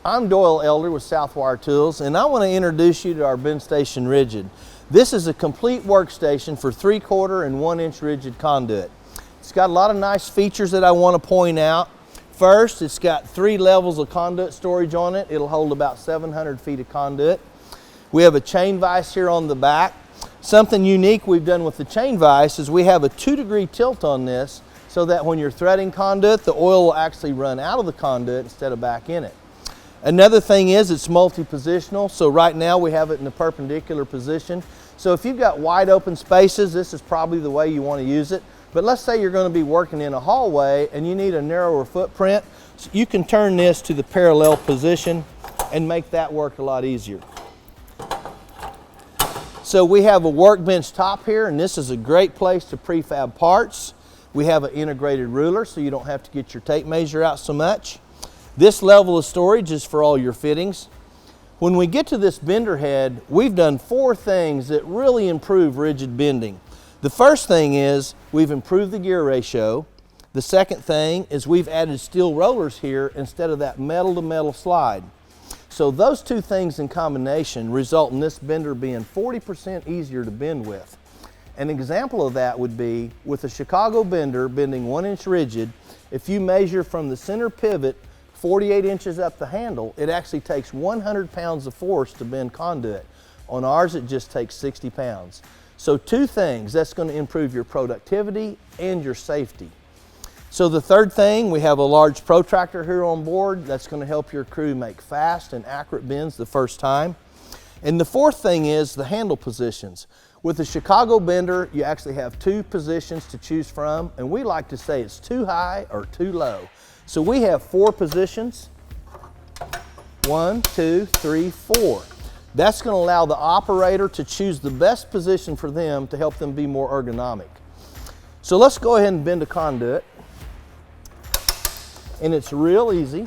I'm Doyle Elder with Southwire Tools, and I want to introduce you to our BENDstation Rigid. This is a complete workstation for 3/4 and 1-inch rigid conduit. It's got a lot of nice features that I want to point out. First, it's got 3 levels of conduit storage on it. It'll hold about 700 feet of conduit. We have a chain vise here on the back. Something unique we've done with the chain vise is we have a 2-degree tilt on this so that when you're threading conduit, the oil will actually run out of the conduit instead of back in it. Another thing is it's multi-positional, so right now we have it in a perpendicular position. So if you've got wide open spaces, this is probably the way you want to use it. But let's say you're going to be working in a hallway and you need a narrower footprint, so you can turn this to the parallel position and make that work a lot easier. So we have a workbench top here, and this is a great place to prefab parts. We have an integrated ruler so you don't have to get your tape measure out so much. This level of storage is for all your fittings. When we get to this bender head, we've done 4 things that really improve rigid bending. The first thing is we've improved the gear ratio. The second thing is we've added steel rollers here instead of that metal to metal slide. So those 2 things in combination result in this bender being 40% easier to bend with. An example of that would be with a Chicago bender bending 1-inch rigid, if you measure from the center pivot 48 inches up the handle, it actually takes 100 pounds of force to bend conduit. On ours, it just takes 60 pounds. So 2 things, that's going to improve your productivity and your safety. So the third thing, we have a large protractor here on board that's going to help your crew make fast and accurate bends the first time. And the fourth thing is the handle positions. With the Chicago bender, you actually have 2 positions to choose from, and we like to say it's too high or too low. So we have 4 positions, 1, 2, 3, 4. That's going to allow the operator to choose the best position for them to help them be more ergonomic. So let's go ahead and bend a conduit. And it's real easy.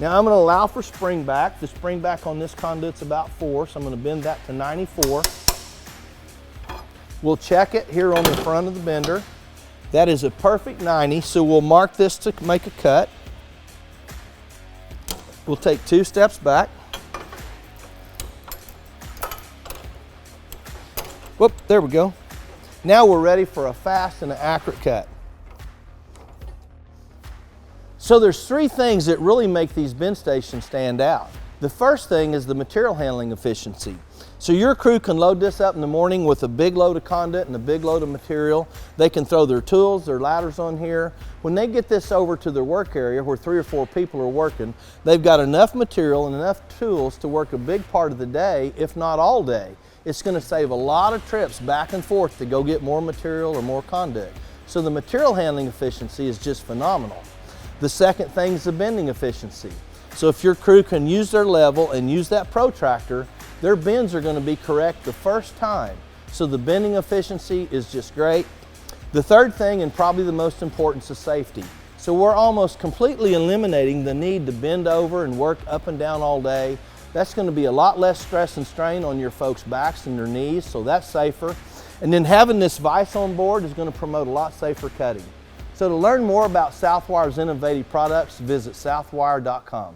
Now I'm going to allow for spring back. The spring back on this conduit's about 4, so I'm going to bend that to 94. We'll check it here on the front of the bender. That is a perfect 90, so we'll mark this to make a cut. We'll take 2 steps back. Whoop, there we go. Now we're ready for a fast and an accurate cut. So there's 3 things that really make these BENDstations stand out. The first thing is the material handling efficiency. So your crew can load this up in the morning with a big load of conduit and a big load of material. They can throw their tools, their ladders on here. When they get this over to their work area where 3 or 4 people are working, they've got enough material and enough tools to work a big part of the day, if not all day. It's going to save a lot of trips back and forth to go get more material or more conduit. So the material handling efficiency is just phenomenal. The second thing is the bending efficiency. So if your crew can use their level and use that protractor, their bends are going to be correct the first time. So the bending efficiency is just great. The third thing, and probably the most important, is safety. So we're almost completely eliminating the need to bend over and work up and down all day. That's going to be a lot less stress and strain on your folks' backs and their knees, so that's safer. And then having this vise on board is going to promote a lot safer cutting. So to learn more about Southwire's innovative products, visit southwire.com.